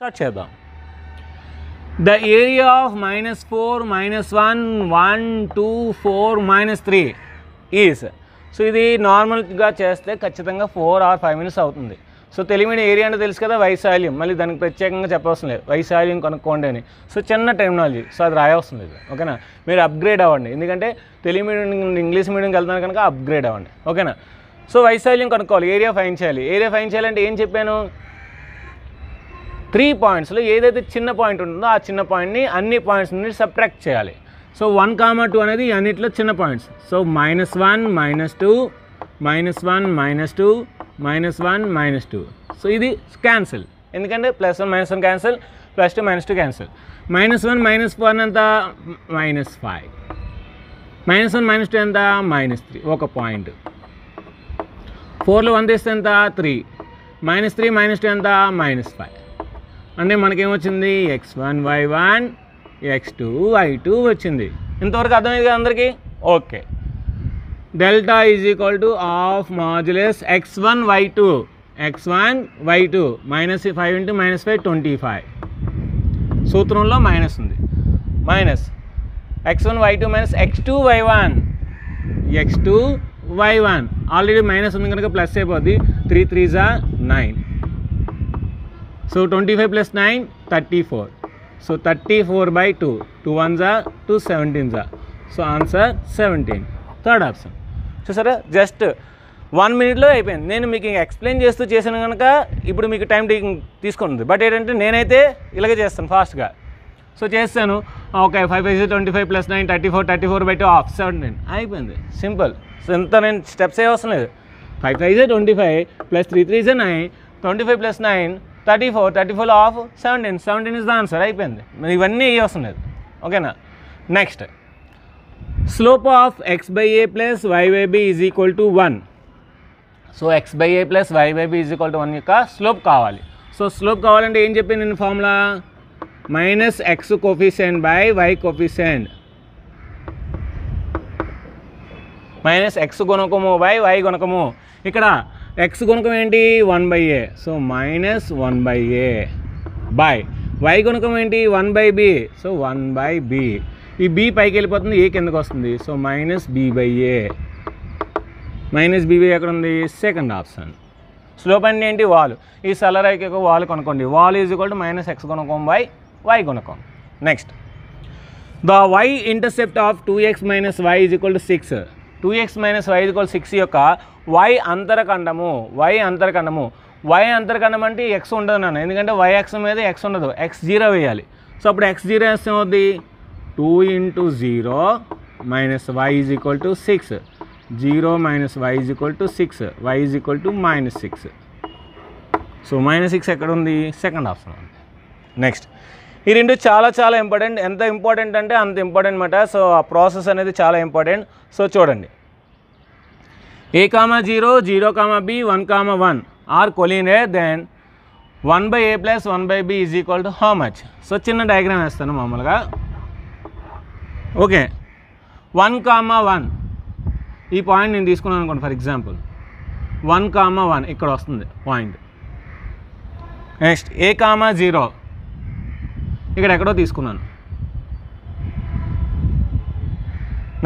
Start చేద్దాం. The area of -4, -1, 1, 2, 4, -3 is. So ఇది నార్మల్గా చేస్తే ఖచ్చితంగా 4 or 5 minutes అవుతుంది. సో తెలివిన ఏరియా అంటే తెలుసు కదా, వైశాల్యం. మళ్ళీ దానికి ప్రత్యేకంగా చెప్పవలసిన లేదు, వైశాల్యం కనుక్కోండి అని. సో చిన్న టెర్మినాలజీ, సో అది రాయవలసిన లేదు. ఓకేనా, మీరు అప్గ్రేడ్ అవ్వండి, ఎందుకంటే తెలుగు మీడియం ఇంగ్లీష్ మీడియంకి వెళ్తున్నారు కనుక అప్గ్రేడ్ అవ్వండి. ఓకేనా, సో వైశాల్యం కనుక్కోవాలి, ఏరియా ఫైండ్ చేయాలి. ఏరియా ఫైండ్ చేయాలంటే ఏం చెప్పాను, 3 పాయింట్స్లో ఏదైతే చిన్న పాయింట్ ఉంటుందో ఆ చిన్న పాయింట్ని అన్ని పాయింట్స్ నుండి సబ్ట్రాక్ట్ చేయాలి. సో 1, 2 అనేది అన్నిట్లో చిన్న పాయింట్స్. సో -1, -2, -1, -2, -1, -2. సో ఇది క్యాన్సిల్, ఎందుకంటే +1 -1 క్యాన్సిల్, +2 -2 క్యాన్సిల్. -1 -1 ఎంత, -5. -1 -2 ఎంత, -3, ఒక పాయింట్. 4లో 1 తీస్తే ఎంత, 3. -3 -2 ఎంత, -5. అంటే మనకేమొచ్చింది, x1 y1 x2 y2 వచ్చింది. ఇంతవరకు అర్థమైంది కదా అందరికీ? Okay. Delta is equal to of modulus x1 y2 -5 × -5 25. సూత్రంలో మైనస్ ఉంది, minus x1 y2 -x2 y1 already minus ఉంది కనుక ప్లస్ అయిపోద్ది. 3 3s are 9. So 25 + 9 34. So 34/2. 2 1s are 2 17s are. So answer 17, third option. చూసారా, జస్ట్ 1 minute అయిపోయింది. నేను మీకు explain చేస్తూ చేశాను కనుక ఇప్పుడు మీకు టైం తీసుకుంటుంది. బట్ ఏంటంటే నేనైతే ఇలాగే చేస్తాను ఫాస్ట్గా. సో చేస్తాను, ఓకే. 5 5 25 + 9 34, 34/2 ఆఫ్ 17 అయిపోయింది, సింపుల్. సో ఇంత నేను స్టెప్స్ ఏ అవసరం లేదు. 5 5 25 + 3 3 9, 25 + 9 34, 34 ఆఫ్ 17, 17 ఇస్ ద ఆన్సర్, అయిపోయింది. ఇవన్నీ అవసరం లేదు. ఓకేనా, next slope of x/a + y/b is equal to 1. So x/a + y/b is equal to 1 యొక్క స్లోప్ కావాలి. సో స్లోప్ కావాలంటే ఏం చెప్పి నేను formula, -x coefficient by y coefficient, -x గుణకము బై y గుణకము. ఇక్కడ x గుణకం ఏంటి, 1/a. So -1/a by y గుణకం ఏంటి, 1/b. So 1/b. ఈ b పైకి వెళ్ళిపోతుంది, a కిందకు వస్తుంది. So -b/a. -b/a ఎక్కడ ఉంది, సెకండ్ ఆప్షన్. స్లోప్ అంటే ఏంటి, వాల్. ఈ సరళరేఖ యొక్క వాల్ కనుక్కోండి. Wall is equal to -x గుణకం బై y గుణకం. Next the y intercept of 2x - y is equal to 6. 2x - y is equal 6 యొక్క y అంతరఖండము. y అంతరఖండం అంటే x ఉండదు నాన్న, ఎందుకంటే y అక్షం మీద x ఉండదు, x 0 వేయాలి. సో అప్పుడు x 0 వేస్తే ఏమవుద్ది, 2 × 0 - y is equal to 6. 0 - y is equal to 6. y is equal to -6. So -6 ఎక్కడ ఉంది, సెకండ్ ఆప్షన్ ఉంది. నెక్స్ట్ ఈ రెండు చాలా చాలా ఇంపార్టెంట్. ఎంత ఇంపార్టెంట్ అంటే అంత ఇంపార్టెంట్ అన్నమాట. సో ఆ ప్రాసెస్ అనేది చాలా ఇంపార్టెంట్. సో చూడండి, a, 0, 0, b, 1, 1 are collinear, then 1/a + 1/b is equal to how much. So చిన్న డయాగ్రామ్ వేస్తాను మామూలుగా. ఓకే, 1, 1 ఈ పాయింట్ నేను తీసుకున్నాను అనుకోండి. ఫర్ ఎగ్జాంపుల్ 1, 1 ఇక్కడ వస్తుంది పాయింట్. నెక్స్ట్ a, 0 ఇక్కడ ఎక్కడో తీసుకున్నాను.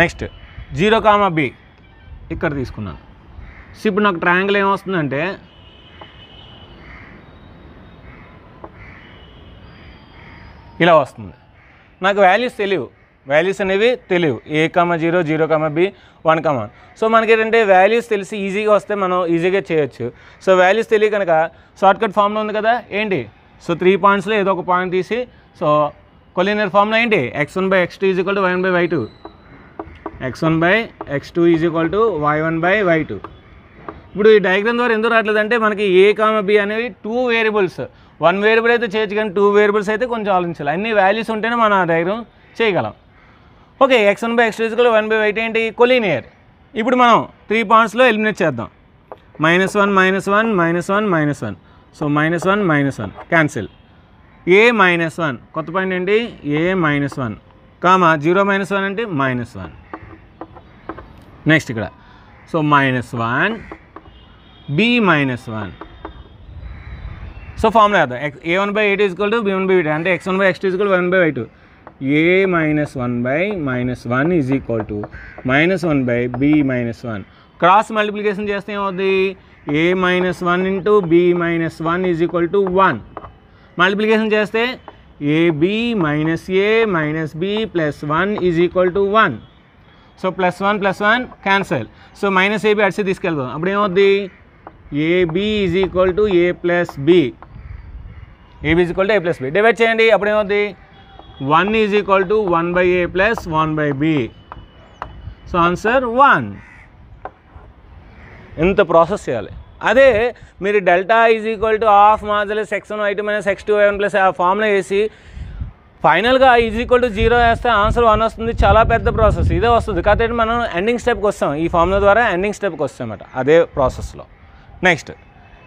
నెక్స్ట్ 0, b ఇక్కడ తీసుకున్నాను. సో ఇప్పుడు నాకు ట్రయాంగిల్ ఏమొస్తుందంటే, ఇలా వస్తుంది. నాకు వాల్యూస్ తెలియవు, వాల్యూస్ అనేవి తెలియవు. a, 0, 0, b, 1, 1. సో మనకి ఏంటంటే వాల్యూస్ తెలిసి ఈజీగా వస్తే మనం ఈజీగా చేయొచ్చు. సో వాల్యూస్ తెలియ కనుక షార్ట్కట్ ఫామ్లో ఉంది కదా ఏంటి, సో 3 పాయింట్స్లో ఏదో ఒక పాయింట్ తీసి, సో కొలీనియర్ ఫామ్లో ఏంటి, x1/x2 is equal to y1/y2, x1/x2 is equal to y1/y2. ఇప్పుడు ఈ డయాగ్రామ్ ద్వారా ఎందుకు రావట్లేదంటే మనకి a, b అనేవి 2 వేరియబుల్స్. 1 వేరియబుల్ అయితే చేయొచ్చు, కానీ 2 వేరియబుల్స్ అయితే కొంచెం ఆలోచించాలి. అన్ని వాల్యూస్ ఉంటేనే మనం ఆ డయాగ్రామ్ చేయగలం. Okay, x1/x2 is equal to y1/y2 ఏంటి, కొలీనియర్. ఇప్పుడు మనం 3 పాయింట్స్లో ఎలిమినేట్ చేద్దాం. -1 -1 -1 -1. So -1 -1 cancel. a -1 కొత్త పాయింట్ ఏంటి, a -1 0 -1 అంటే -1. నెక్స్ట్ ఇక్కడ సో -1 b -1 సో ఫార్ములా వేద్దాం. a1/a2 = b1/b2 అంటే x1/x2 = y1/y2. a - 1/-1 = -1/b-1. Cross multiplication చేస్తే ఏమవుతుంది? a - 1 × b - 1 = 1. మల్టిప్లికేషన్ చేస్తే ab - a - b + 1 = 1. So +1 +1 cancel. So -ab అడిసి తీసుకెళ్తాం. అప్పుడు ఏమవుద్ది? ab = a + b. ab = a + b. Divide చేయండి. అప్పుడు ఏమవుద్ది? 1 = 1/a + 1/b. So answer 1. ఎంత ప్రాసెస్ చేయాలి. అదే మీరు delta ½ modulus x1 y2 - x2 y1 + ఆ ఫార్ములా వేసి ఫైనల్గా = 0 వేస్తే ఆన్సర్ 1 వస్తుంది. చాలా పెద్ద ప్రాసెస్ ఇదే వస్తుంది. కాబట్టి మనం ఎండింగ్ స్టెప్కి వస్తాం. ఈ ఫార్ములా ద్వారా ఎండింగ్ స్టెప్కి వస్తాం అన్నమాట అదే ప్రాసెస్లో. Next,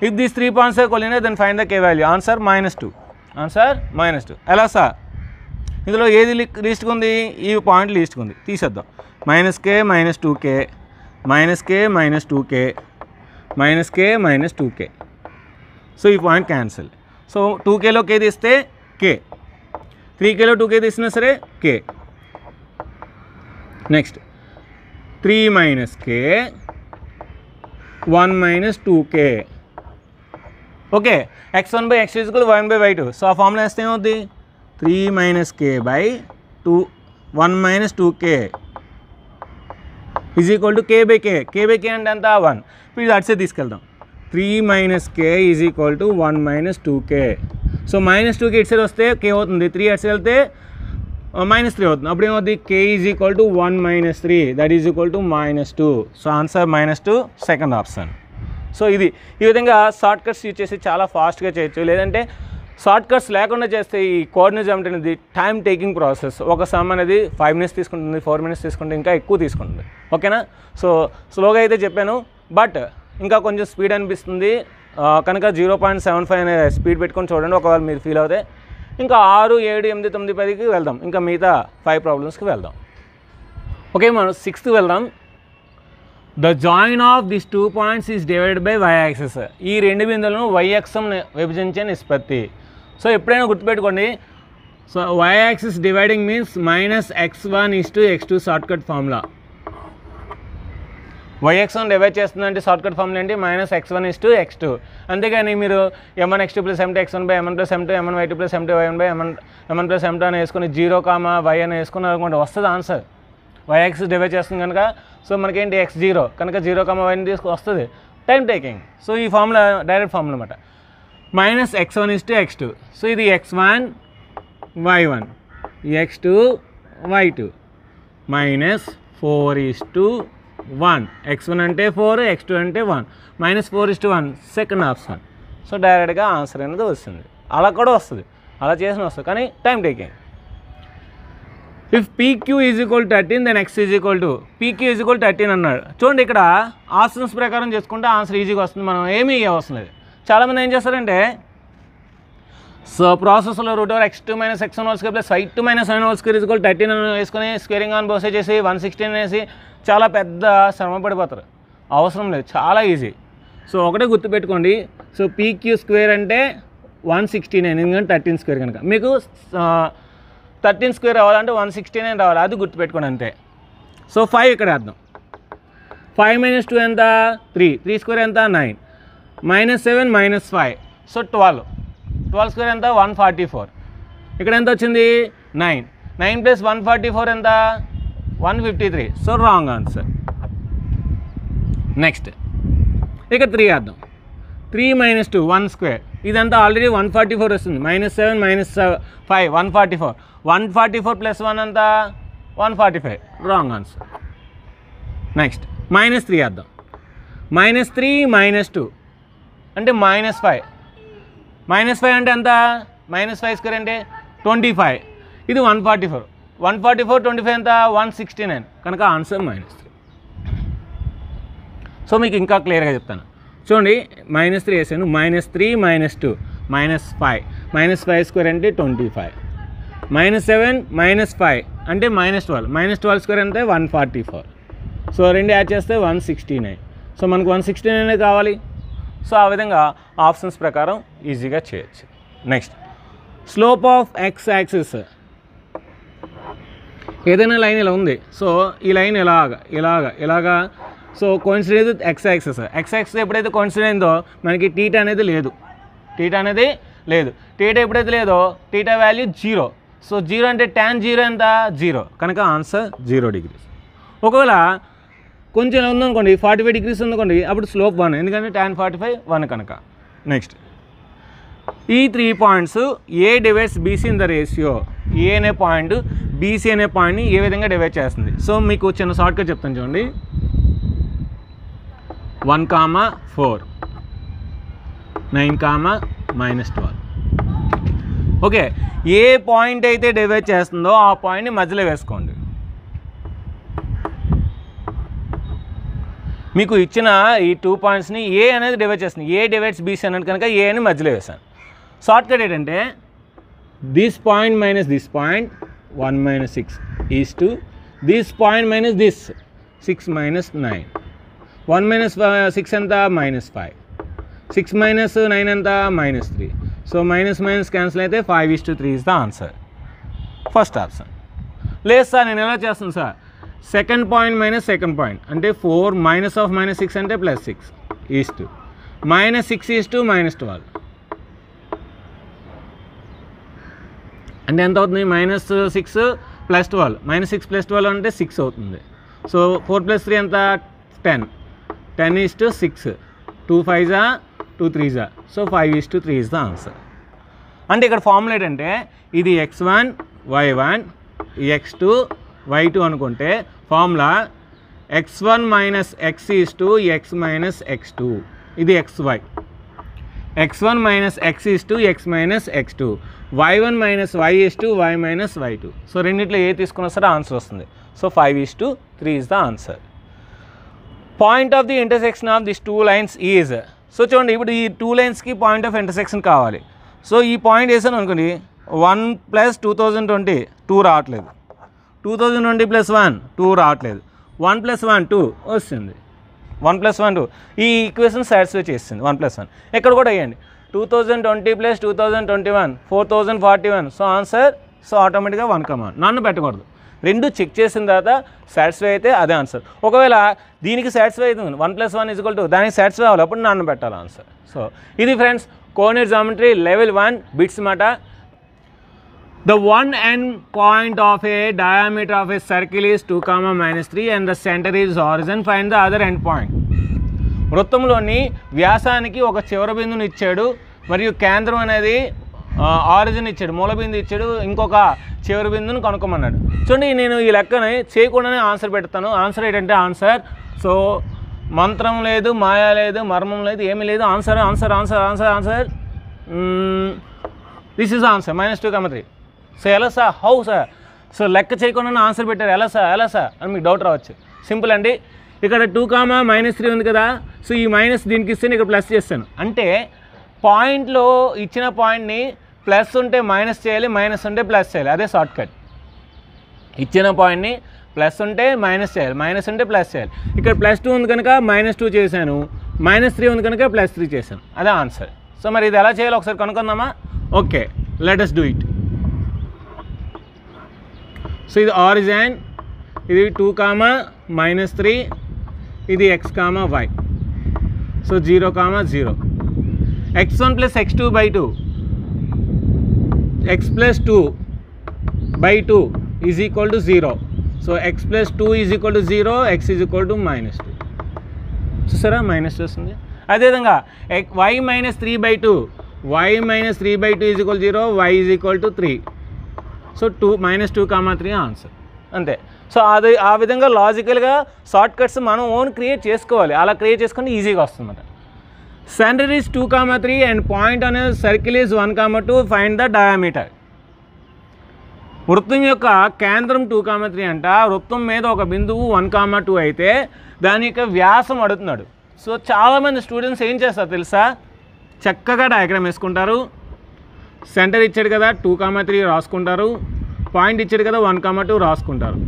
if these 3 points are collinear then find the k value. Answer -2. Answer -2. ఎలా సార్? ఇందులో ఏది లీస్ట్గా ఉంది? ఈ పాయింట్ లీస్ట్గా ఉంది. తీసేద్దాం. -k - 2k -k - 2k -k - 2k. So ఈ పాయింట్ క్యాన్సిల్. సో 2kలో k తీస్తే k, 3kలో 2k తీసినా సరే k. Next 3 - k 1 - 2k. Okay, x1/x2 = y1/y2. So ఆ ఫార్ములా వేస్తే ఏమవుద్ది? 3 - k/2 1 - 2k = k/k. k/k అంటే ఎంత? 1. ఇప్పుడు ఇది అడిసే తీసుకెళ్దాం. 3 - k = 1 - 2k. సో -2k ఇటు సైడ్ వస్తే k అవుతుంది. 3 అటు సైడ్ వెళ్తే -3 అవుతుంది. అప్పుడు ఏమవుతుంది? k = 1 - 3 that is equal to -2. So answer -2 second option. So ఇది ఈ విధంగా షార్ట్ కట్స్ యూజ్ చేసి చాలా ఫాస్ట్గా చేయొచ్చు. లేదంటే షార్ట్ కట్స్ లేకుండా చేస్తే ఈ కోఆర్డినేట్ జామెట్రీ అనేది టైం టేకింగ్ ప్రాసెస్. ఒక సమ్ అనేది 5 minutes తీసుకుంటుంది, 4 minutes తీసుకుంటుంది, ఇంకా ఎక్కువ తీసుకుంటుంది. ఓకేనా? సో స్లోగా అయితే చెప్పాను, బట్ ఇంకా కొంచెం స్పీడ్ అనిపిస్తుంది కనుక 0.75 అనే స్పీడ్ పెట్టుకొని చూడండి. ఒకవేళ మీరు ఫీల్ అవుతే ఇంకా 6, 7, 8, 9, 10కి వెళ్దాం. ఇంకా మిగతా 5 ప్రాబ్లమ్స్కి వెళ్దాం. ఓకే, మనం 6th వెళ్దాం. The join of this 2 points is divided by y axis. ఈ రెండు బిందువులను y అక్షం విభజించే నిష్పత్తి. సో ఎప్పుడైనా గుర్తుపెట్టుకోండి. So y axis dividing means -x1 = x2 shortcut formula. y అక్షం డివైడ్ చేస్తుందంటే షార్ట్కట్ ఫార్ములా ఏంటి? -x1 = x2. అంతేగాని మీరు m1 x2 + m2 x1/m1 + m2 m1 y2 + m2 y1/m1 + m2 అని వేసుకొని 0, y అని వేసుకున్నారు అనుకోండి, వస్తుంది ఆన్సర్. y యాక్సిస్ డివైడ్ చేస్తుంది కనుక సో మనకేంటి? x0 కనుక 0, y వస్తుంది. Time taking. సో ఈ ఫార్ములా డైరెక్ట్ ఫార్ములా అనమాట. -x1 = x2. సో ఇది x1 y1 x2 y2 -4:1. x1 అంటే 4, x2 అంటే 1. -4:1 సెకండ్ ఆప్షన్. సో డైరెక్ట్గా ఆన్సర్ అనేది వస్తుంది. అలా కూడా వస్తుంది, అలా చేసిన వస్తుంది, కానీ time taking. If PQ = 13 then x PQ = 13 అన్నాడు. చూడండి, ఇక్కడ ఆప్షన్స్ ప్రకారం చేసుకుంటే ఆన్సర్ ఈజీగా వస్తుంది. మనం ఏమీ అవసరం లేదు. చాలామంది ఏం చేస్తారంటే సో ప్రాసెస్లో √(x2 - x1) ² + y2 - y1² = 13 అని వేసుకొని స్క్వేరింగ్ ఆన్ బోసే చేసి 116 వేసి చాలా పెద్ద శ్రమ పడిపోతారు. అవసరం లేదు, చాలా ఈజీ. సో ఒకటే గుర్తుపెట్టుకోండి. సో PQ² అంటే 169, ఎందుకంటే 13² కనుక. మీకు 13² రావాలంటే 169 రావాలి, అది గుర్తుపెట్టుకోండి అంతే. సో 5 ఇక్కడ వేద్దాం. 5 - 2 ఎంత? 3. 3² ఎంత? 9. -7 - 5. సో 12. 12² ఎంత? 144. ఇక్కడ ఎంత వచ్చింది? 9. 9 + 144 ఎంత? 153. So wrong answer. నెక్స్ట్ ఇక 3 వేద్దాం. 3 - 2 1². ఇదంతా ఆల్రెడీ 144 వస్తుంది. -7 - 5 144. 144 + 1 ఎంత? 145. Wrong answer. నెక్స్ట్ -3 వేద్దాం. -3 - 2 అంటే -5. -5 అంటే ఎంత? -5² అంటే 25. ఇది 144. 144 25 ఎంత? 169. కనుక ఆన్సర్ -3. సో మీకు ఇంకా క్లియర్గా చెప్తాను చూడండి. -3 వేసాను. -3 - 2 -5. -5² అంటే 25. -7 - 5 అంటే -12. -12² అంటే 144. సో 2 యాడ్ చేస్తే 169. సో మనకు 169 కావాలి. సో ఆ విధంగా ఆప్షన్స్ ప్రకారం ఈజీగా చేయొచ్చు. Next slope of X axis, ఏదైనా లైన్ ఇలా ఉంది, సో ఈ లైన్ ఇలాగా so coincident with X axis. X axis ఎప్పుడైతే కోయిన్సిడెంట్ అయిందో మనకి టీటా అనేది లేదు, టీటా ఎప్పుడైతే లేదో టీటా వాల్యూ 0. సో 0 అంటే tan 0 ఎంత 0, కనుక ఆన్సర్ 0 degrees. ఒకవేళ కొంచెం ఉందనుకోండి 45 degrees ఉందనుకోండి, అప్పుడు స్లోప్ 1, ఎందుకంటే tan 45 1 కనుక. నెక్స్ట్ ఈ 3 points A divides BC in the ratio. A అనే పాయింట్ బీసీ అనే పాయింట్ని ఏ విధంగా డివైడ్ చేస్తుంది. సో మీకు చిన్న షార్ట్కట్ చెప్తాను చూడండి. 1,4 9, -12. ఓకే, ఏ పాయింట్ అయితే డివైడ్ చేస్తుందో ఆ పాయింట్ని మధ్యలో వేసుకోండి. మీకు ఇచ్చిన ఈ 2 పాయింట్స్ని ఏ అనేది డివైడ్ చేస్తుంది. ఏ డివైడ్స్ బీసీ అన్నట్టు కనుక ఏ అని మధ్యలో వేసాను. షార్ట్కట్ ఏంటంటే this point minus this point 1 - 6 is to this point minus this 6 - 9. 1 - 6 ఎంత -5, 6 - 9 ఎంత -3. సో మైనస్ క్యాన్సిల్ అయితే 5:3 is the answer. First option. లేదు సార్ నేను ఎలా చేస్తాను sir, second point minus second point అంటే 4 -6 అంటే +6 ఈజ్ టు -6 ఈజ్ టు -12 అంటే ఎంత అవుతుంది, -6 + 12, -6 + 12 అంటే 6 అవుతుంది. సో 4 + 3 ఎంత 10 is to 6, 2 5 2 3 so 5:3 is the answer. అంటే ఇక్కడ ఫార్ములా ఏంటంటే ఇది x1 y1 x2 y2 అనుకుంటే formula x1 - x is to x - x2, ఇది xy. x1 - x is to x - x2, y1 - y is to y - y2. So రెండిట్లో ఏ తీసుకున్నా సరే answer వస్తుంది. So 5:3 is the answer. Point of the intersection of this 2 lines is. So చూడండి, ఇప్పుడు ఈ 2 లైన్స్కి point of intersection కావాలి. So ఈ point వేసాను అనుకోండి, 1 + 2020 2 రావట్లేదు, 2020 + 1 2 రావట్లేదు, 1 + 1 2 వస్తుంది, 1 + 1 2. ఈ ఈక్వేషన్ సాటిస్ఫై చేస్తుంది 1 + 1. ఇక్కడ కూడా వేయండి 2020 + 2021 4041. So answer. సో ఆటోమేటిక్గా 1, నన్ను పెట్టకూడదు. రెండు చెక్ చేసిన తర్వాత సాటిస్ఫై అయితే అదే ఆన్సర్. ఒకవేళ దీనికి సాటిస్ఫై అవుతుంది 1 + 1 = దానికి సాటిస్ఫై అవ్వాలి, అప్పుడు నన్ను పెట్టాలి ఆన్సర్. సో ఇది friends coordinate geometry level 1 bits మాట. The one end point of a diameter of a circle is 2, -3 and the center is origin. Find the other end point. వృత్తంలోని వ్యాసానికి ఒక చివరి బిందుని ఇచ్చాడు మరియు కేంద్రం అనేది ఆరిజిన్ ఇచ్చాడు, మూల బిందు ఇచ్చాడు, ఇంకొక చివరి బిందుని కనుక్కోమన్నాడు. చూడండి, నేను ఈ లెక్కని చేయకుండానే ఆన్సర్ పెడతాను. ఆన్సర్ ఏంటంటే ఆన్సర్. సో మంత్రం లేదు, మాయ లేదు, మర్మం లేదు, ఏమీ లేదు. Answer answer answer answer answer. This is answer -2, 3. So ఎలా సార్, హౌ సార్? సో లెక్క చేయకుండా ఆన్సర్ పెట్టారు, ఎలా సార్ అని మీకు డౌట్ రావచ్చు. సింపుల్ అండి. ఇక్కడ 2, -3 ఉంది కదా. సో ఈ మైనస్ దీనికి ఇస్తే ఇక్కడ ప్లస్ చేస్తాను. అంటే పాయింట్లో ఇచ్చిన పాయింట్ని ప్లస్ ఉంటే మైనస్ చేయాలి, మైనస్ ఉంటే ప్లస్ చేయాలి. అదే షార్ట్ కట్. ఇచ్చిన పాయింట్ని ప్లస్ ఉంటే మైనస్ చేయాలి, మైనస్ ఉంటే ప్లస్ చేయాలి. ఇక్కడ +2 ఉంది కనుక -2 చేశాను, -3 ఉంది కనుక +3 చేశాను. అదే ఆన్సర్. సో మరి ఇది ఎలా చేయాలో ఒకసారి కనుక్కుందామా? Okay, let us do it. So ఇది ఆరిజిన్, ఇది 2, -3, ఇది x, y. So 0, 0. x1 + x2/2, x + 2/2 = 0. So x + 2 = 0, x = -2. చూసారా, -2 వస్తుంది. అదేవిధంగా y - 3/2, y - 3/2 = 0, y = 3. So -2, 3 answer. అంతే. సో అది ఆ విధంగా లాజికల్గా షార్ట్ కట్స్ మనం ఓన్ క్రియేట్ చేసుకోవాలి. అలా క్రియేట్ చేసుకుంటే ఈజీగా వస్తుందన్నమాట. సెంటర్ ఈజ్ 2, 3 అండ్ పాయింట్ అనే circle is 1, 2. Find the diameter. వృత్తం యొక్క కేంద్రం 2, 3 అంట. వృత్తం మీద ఒక బిందువు 1, 2 అయితే దాని యొక్క వ్యాసం అడుగుతున్నాడు. సో చాలామంది స్టూడెంట్స్ ఏం చేస్తారు తెలుసా, చక్కగా డయాగ్రామ్ వేసుకుంటారు. సెంటర్ ఇచ్చాడు కదా 2, 3 రాసుకుంటారు, పాయింట్ ఇచ్చాడు కదా 1, 2 రాసుకుంటారు.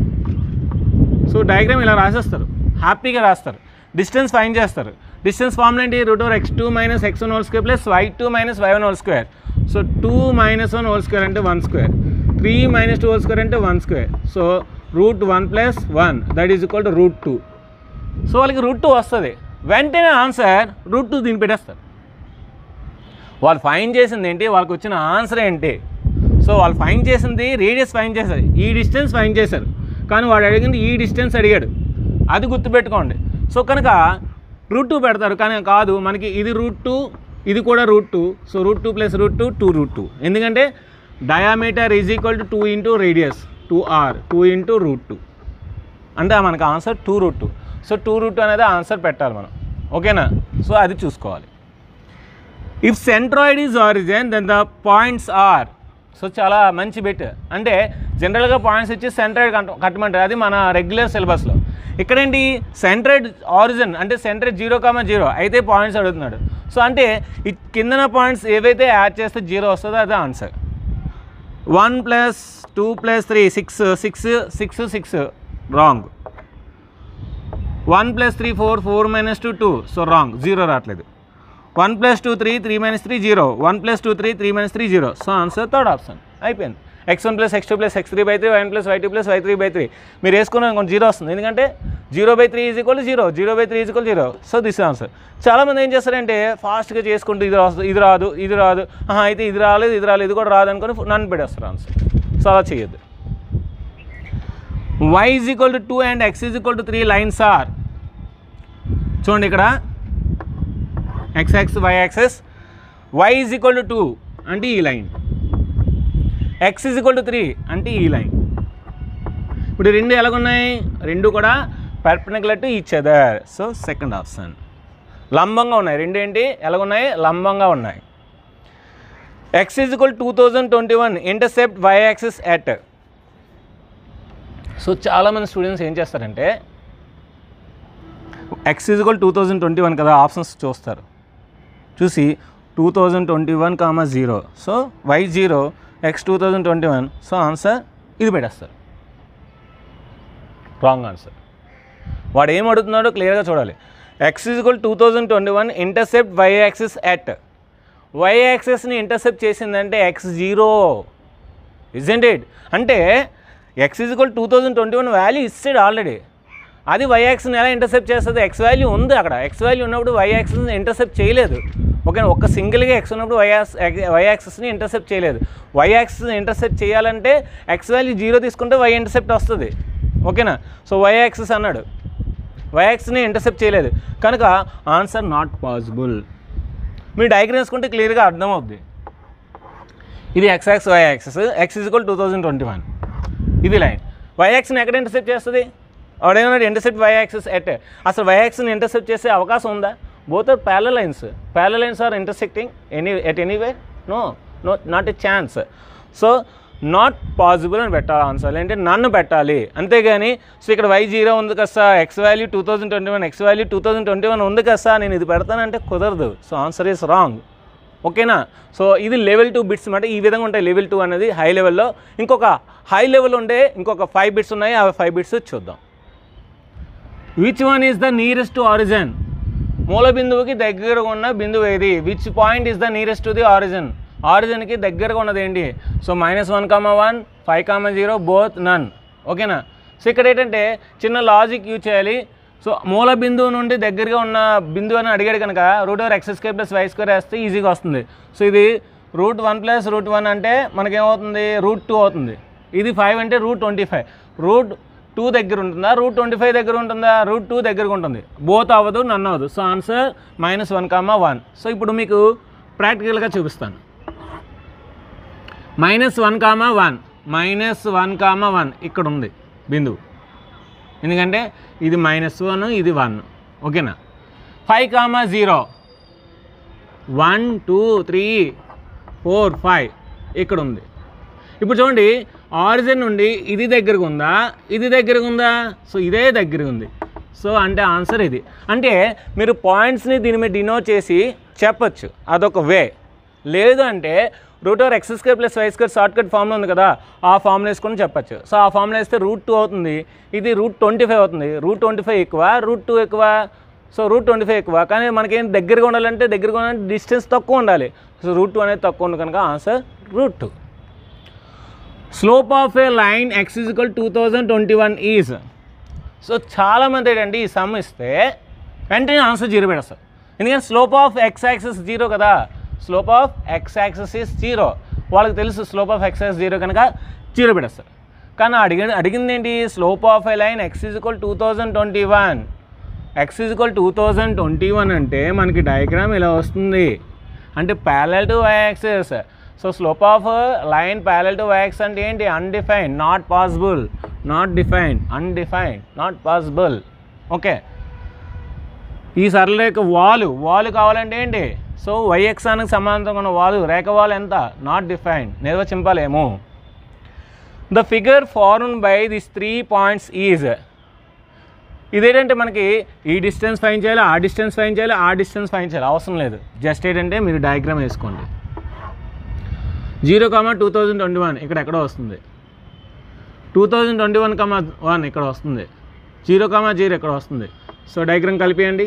సో డయాగ్రామ్ ఇలా రాసేస్తారు, హ్యాపీగా రాస్తారు. డిస్టెన్స్ ఫైండ్ చేస్తారు. డిస్టెన్స్ ఫార్ములా ఏంటి root over x2 minus x1 whole square plus y2 minus y1 whole square. So 2 minus 1 whole square అంటే 1 స్క్వేర్, 3 మైనస్ 2 హోల్ స్క్వేర్ అంటే 1 square. So root 1 plus 1 that is equal to root 2. So వాళ్ళకి route 2 వస్తుంది. వెంటనే answer route 2 దీన్ని పెట్టేస్తారు. వాళ్ళు find చేసింది ఏంటి, వాళ్ళకి వచ్చిన ఆన్సర్ ఏంటి? సో వాళ్ళు ఫైండ్ చేసింది రేడియస్ ఫైండ్ చేశారు, ఈ డిస్టెన్స్ ఫైండ్ చేశారు, కానీ వాడు అడిగింది ఈ డిస్టెన్స్ అడిగాడు. అది గుర్తుపెట్టుకోండి. సో కనుక రూట్ 2 పెడతారు, కానీ కాదు, మనకి ఇది రూట్ 2, ఇది కూడా root 2. So root 2 plus root 2 2 root 2. ఎందుకంటే diameter is equal to 2 into radius 2r 2 into root 2 అంటే మనకు ఆన్సర్ 2 రూట్ 2. సో 2 రూట్ 2 అనేది ఆన్సర్ పెట్టాలి మనం. ఓకేనా? సో అది చూసుకోవాలి. If centroid is origin then the points are. So చాలా మంచి బిట్. అంటే జనరల్గా పాయింట్స్ ఇచ్చి సెంట్రాయిడ్ కట్టమంటారు, అది మన రెగ్యులర్ సిలబస్లో. ఇక్కడేంటి సెంట్రాయిడ్ ఆరిజిన్ అంటే సెంట్రాయిడ్ 0,0 అయితే పాయింట్స్ అడుగుతున్నాడు. సో అంటే ఈ కిందన పాయింట్స్ ఏవైతే యాడ్ చేస్తే 0 వస్తుందో అదే answer. 1 plus 2 plus 3 6 6 6 6 wrong. 1 plus 3 4 4 minus 2 2 so wrong, 0 రావట్లేదు. 1 plus 2 3 3 minus 3 0, 1 plus 2 3 3 minus 3 0. So answer third option అయిపోయింది. x1 plus x2 plus x3/3 y1 plus y2 plus y3/3 మీరు వేసుకున్న కొంచెం 0 వస్తుంది, ఎందుకంటే 0/3 is equal 0, 0/3 is equal 0. So this answer. చాలామంది ఏం చేస్తారంటే ఫాస్ట్గా చేసుకుంటూ ఇది వస్తుంది, ఇది రాదు, ఇది రాదు, అయితే ఇది రాలేదు, ఇది రాలేదు, ఇది కూడా రాదు అనుకుని నన్ను పెట్టేస్తారు ఆన్సర్. సో అలా చేయొద్దు. y is equal to 2 and x is equal to 3 lines are. చూడండి ఇక్కడ x axis y axis, y is equal to 2 అంటే ఈ line, x is equal to 3 అంటే ఈ లైన్. ఇప్పుడు రెండు ఎలాగున్నాయి, రెండు కూడా perpendicular to each other. So second option. లంబంగా ఉన్నాయి రెండు. ఏంటి ఎలాగున్నాయి, లంబంగా ఉన్నాయి. x is equal 2021 intercept y axis at. So చాలామంది స్టూడెంట్స్ ఏం చేస్తారంటే x ఈజ్ ఈక్వల్ 2021 కదా, ఆప్షన్స్ చూస్తారు, చూసి 2021, 0. So y 0 x 2021. So answer ఇది పెట్టేస్తారు. Wrong answer. వాడు ఏం అడుగుతున్నాడో క్లియర్గా చూడాలి. x is equal 2021 intercept y axis at. y యాక్సిస్ని ఇంటర్సెప్ట్ చేసిందంటే x 0 ఇజంట్ ఇట్. అంటే x ఈజ్ ఈక్వల్ 2021 వాల్యూ ఇస్తాడు ఆల్రెడీ, అది y యాక్సిస్ని ఎలా ఇంటర్సెప్ట్ చేస్తుంది? x వాల్యూ ఉంది అక్కడ, x వాల్యూ ఉన్నప్పుడు y యాక్సిస్ని ఇంటర్సెప్ట్ చేయలేదు. ఓకే, ఒక్క సింగిల్గా x ఉన్నప్పుడు y యాక్సిస్ని ఇంటర్సెప్ట్ చేయలేదు. y యాక్సిస్ని ఇంటర్సెప్ట్ చేయాలంటే x వాల్యూ 0 తీసుకుంటే y ఇంటర్సెప్ట్ వస్తుంది. ఓకేనా? సో y యాక్సిస్ అన్నాడు, y యాక్సిస్ని ఇంటర్సెప్ట్ చేయలేదు కనుక ఆన్సర్ నాట్ పాసిబుల్. మీరు డయాగ్రామ్ వేసుకుంటే క్లియర్గా అర్థమవుద్ది. ఇది x axis y axis, x is equal 2021 ఇది లైన్. y యాక్సిస్ని ఎక్కడ ఇంటర్సెప్ట్ చేస్తుంది? ఆడేమన్నాడు ఇంటర్సెప్ట్ y యాక్సిస్ ఎట్. అసలు y యాక్సిస్ని ఇంటర్సెప్ట్ చేసే అవకాశం ఉందా? Both are parallel lines. Parallel lines are intersecting at anywhere? No, not a chance. So not possible అని పెట్టాలి ఆన్సర్, అంటే నన్ను పెట్టాలి అంతేగాని. సో ఇక్కడ y 0 ఉంది కదా, x వాల్యూ 2021, x వాల్యూ 2021 ఉంది కదా, నేను ఇది పెడతానంటే కుదరదు. So answer is wrong. ఓకేనా? సో ఇది లెవెల్ 2 బిట్స్ అన్నమాట. ఈ విధంగా ఉంటాయి. లెవెల్ 2 అనేది హై లెవెల్లో. ఇంకొక హై లెవెల్ ఉండే ఇంకొక 5 బిట్స్ ఉన్నాయి, ఆ 5 బిట్స్ చూద్దాం. Which one is the nearest to origin? మూల బిందువుకి దగ్గరగా ఉన్న బిందువు ఏది? Which point is the nearest to the origin? ఆరిజిన్కి దగ్గరగా ఉన్నది ఏంటి? So -1,1, 5,0 both none. ఓకేనా? సో ఇక్కడ ఏంటంటే చిన్న లాజిక్ యూజ్ చేయాలి. సో మూల బిందువు నుండి దగ్గరగా ఉన్న బిందువు అని అడిగాడు కనుక √x² + y² వేస్తే ఈజీగా వస్తుంది. సో ఇది √1 + √1 అంటే మనకేమవుతుంది? √2 అవుతుంది. ఇది 5 అంటే √25. √2 దగ్గర ఉంటుందా, √25 దగ్గర ఉంటుందా? √2 దగ్గరగా ఉంటుంది. బోత్ అవ్వదు, నన్ను అవ్వదు. So answer -1,1. సో ఇప్పుడు మీకు ప్రాక్టికల్గా చూపిస్తాను. -1,1 -1,1 ఇక్కడ ఉంది బిందువు, ఎందుకంటే ఇది -1 ఇది 1. ఓకేనా? 5,0 1 2 3 4 5 ఇక్కడ ఉంది. ఇప్పుడు చూడండి, ఆరిజిన్ నుండి ఇది దగ్గరగా ఉందా, ఇది దగ్గరగా ఉందా? సో ఇదే దగ్గరగా ఉంది. సో అంటే ఆన్సర్ ఇది. అంటే మీరు పాయింట్స్ని దీని మీద డినోట్ చేసి చెప్పచ్చు, అదొక వే. లేదు అంటే √x² + y² షార్ట్కట్ ఫార్ములా ఉంది కదా, ఆ ఫార్ములా వేసుకొని చెప్పచ్చు. సో ఆ ఫార్ములా వేస్తే √2 అవుతుంది, ఇది √25 అవుతుంది. √25 ఎక్కువ, √2 ఎక్కువ. సో √25 ఎక్కువ, కానీ మనకేం దగ్గరగా ఉండాలంటే డిస్టెన్స్ తక్కువ ఉండాలి. సో √2 అనేది తక్కువ ఉంది కనుక answer √2. Slope of A line x = 2021 is. So చాలామంది ఏంటంటే ఈ సమ్ ఇస్తే వెంటనే ఆన్సర్ 0 పెడతారు. ఎందుకంటే స్లోప్ ఆఫ్ x యాక్సిస్ 0 కదా, slope of x axis is 0. వాళ్ళకి తెలుసు స్లోప్ ఆఫ్ x యాక్సిస్ 0 కనుక 0 పెడతారు. కానీ అడిగింది ఏంటి, slope of A line x = 2021. x = 2021 అంటే మనకి డయాగ్రామ్ ఇలా వస్తుంది, అంటే parallel to y axis. So slope of line parallel to y axis అంటే ఏంటి, undefined, not possible, not defined, undefined, not possible. Okay, ఈ సరళరేఖ వాలు కావాలంటే ఏంటి, సో y అక్షానికి సమాంతరంగా ఉన్న వాలు రేఖ వాలు ఎంత, నాట్ డిఫైన్డ్, నిర్వచింపలేము. The figure formed by this 3 points is. ఇదేంటంటే మనకి ఈ డిస్టెన్స్ ఫైన్ చేయాలి, ఆ డిస్టెన్స్ ఫైన్ చేయాలి, ఆ డిస్టెన్స్ ఫైన్ చేయాలి, అవసరం లేదు. జస్ట్ ఏంటంటే మీరు డయాగ్రామ్ వేసుకోండి. 0,2021 ఇక్కడ ఎక్కడో వస్తుంది, 2021,1 ఇక్కడ వస్తుంది, 0,0 ఇక్కడ వస్తుంది. సో డయాగ్రామ్ కలిపియండి,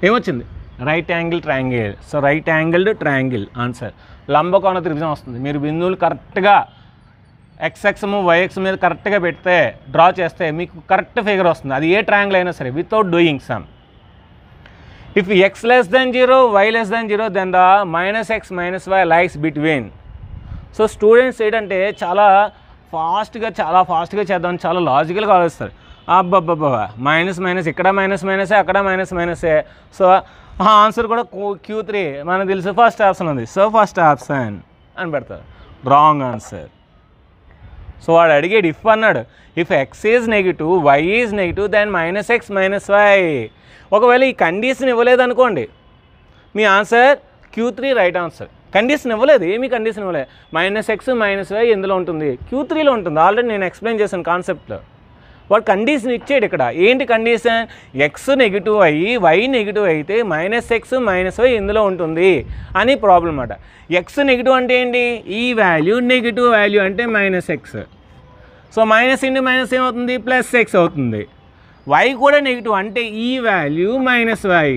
ఏమొచ్చింది, right angle triangle. So right angled triangle answer. లంబకోణ త్రిభుజం వస్తుంది. మీరు బిందువులు కరెక్ట్గా x అక్షము y అక్షం మీద కరెక్ట్గా పెడితే డ్రా చేస్తే మీకు కరెక్ట్ ఫిగర్ వస్తుంది, అది ఏ ట్రయాంగిల్ అయినా సరే, without doing some. If x <0, y <0, then the -x -y lies between. So students ఏంటంటే చాలా ఫాస్ట్గా చేద్దాం, చాలా లాజికల్గా ఆలోచిస్తారు. అబ్బబ్బబ్బా మైనస్ ఇక్కడ మైనసే, అక్కడ మైనసే. సో ఆన్సర్ కూడా Q3 మనకు తెలుసు, ఫస్ట్ ఆప్షన్ ఉంది. సో ఫస్ట్ ఆప్షన్ అని పెడతారు, రాంగ్ ఆన్సర్. సో వాడు అడిగేది ఇఫ్ అన్నాడు, if x is negative, y is negative, then -x -y. ఒకవేళ ఈ కండిషన్ ఇవ్వలేదు అనుకోండి, మీ answer Q3 right answer. Condition ఇవ్వలేదు, ఏమీ కండిషన్ ఇవ్వలేదు, -x -y ఎందులో ఉంటుంది, Q3లో ఉంటుంది. ఆల్రెడీ నేను ఎక్స్ప్లెయిన్ చేశాను కాన్సెప్ట్లో. వాడు కండిషన్ ఇచ్చాడు ఇక్కడ. ఏంటి కండిషన్, x నెగిటివ్ అయ్యి y నెగిటివ్ అయితే -x -y ఇందులో ఉంటుంది అని ప్రాబ్లం అన్నమాట. x నెగిటివ్ అంటే ఏంటి, ఈ వాల్యూ నెగిటివ్ వాల్యూ అంటే -x. So minus into minus ఏమవుతుంది, +x అవుతుంది. y కూడా నెగిటివ్ అంటే ఈ value -y,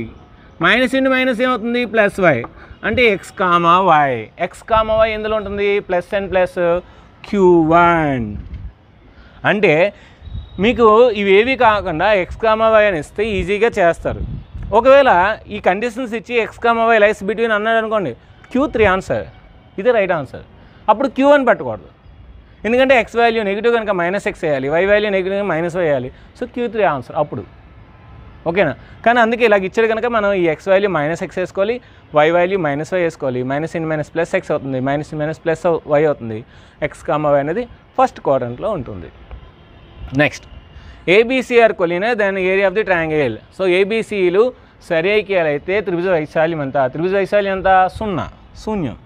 minus into minus ఏమవుతుంది, +y అంటే x, y. x, y ఎందులో ఉంటుంది, ప్లస్ అండ్ ప్లస్ Q1. అంటే మీకు ఇవేవి కాకుండా x, y అని ఇస్తే ఈజీగా చేస్తారు. ఒకవేళ ఈ కండిషన్స్ ఇచ్చి x, y లైస్ బిట్వీన్ అన్నాడు అనుకోండి, Q3 ఆన్సర్, ఇదే రైట్ ఆన్సర్. అప్పుడు Q అని పెట్టకూడదు, ఎందుకంటే x వాల్యూ నెగిటివ్ కనుక -x వేయాలి, y వాల్యూ నెగిటివ్ కనుక -y వేయాలి. సో Q3 ఆన్సర్ అప్పుడు, ఓకేనా. కానీ అందుకే ఇలాగ ఇచ్చాడు కనుక మనం ఈ x వాల్యూ -x వేసుకోవాలి, y వాల్యూ -y వేసుకోవాలి. మైనస్ ఇంటూ మైనస్ +x అవుతుంది, మైనస్ ఇంటూ మైనస్ +y అవుతుంది. x, y అనేది ఫస్ట్ క్వాడ్రంట్లో ఉంటుంది. Next, ABC are collinear then area of the triangle. So ABCలు సరేఖీయాలు అయితే త్రిభుజ వైశాల్యం ఎంత, త్రిభుజ వైశాల్యం ఎంత, 0, శూన్యం.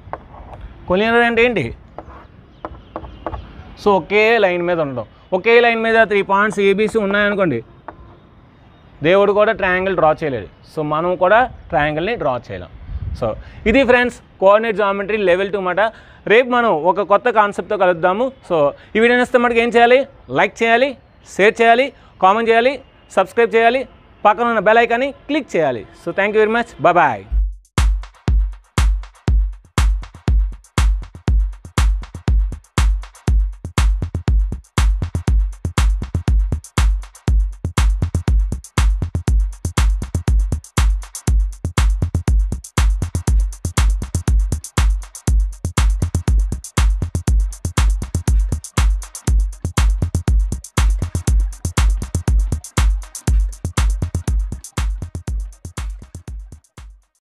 కొలినియర్ అంటే ఏంటి, సో ఒకే లైన్ మీద ఉండడం. ఒకే లైన్ మీద 3 పాయింట్స్ ABC ఉన్నాయనుకోండి, దేవుడు కూడా ట్రయాంగిల్ డ్రా చేయలేడు. సో మనం కూడా ట్రయాంగిల్ని డ్రా చేయలేం. సో ఇది ఫ్రెండ్స్ కోఆర్డినేట్ జామెట్రీ లెవెల్ 2 మాట. రేపు మనం ఒక కొత్త కాన్సెప్ట్తో కలుద్దాము. సో ఈ వీడియో నచ్చితే మనకి ఏం చేయాలి, లైక్ చేయాలి, షేర్ చేయాలి, కామెంట్ చేయాలి, సబ్స్క్రైబ్ చేయాలి, పక్కన ఉన్న బెల్ ఐకాన్ని క్లిక్ చేయాలి. So thank you very much, bye.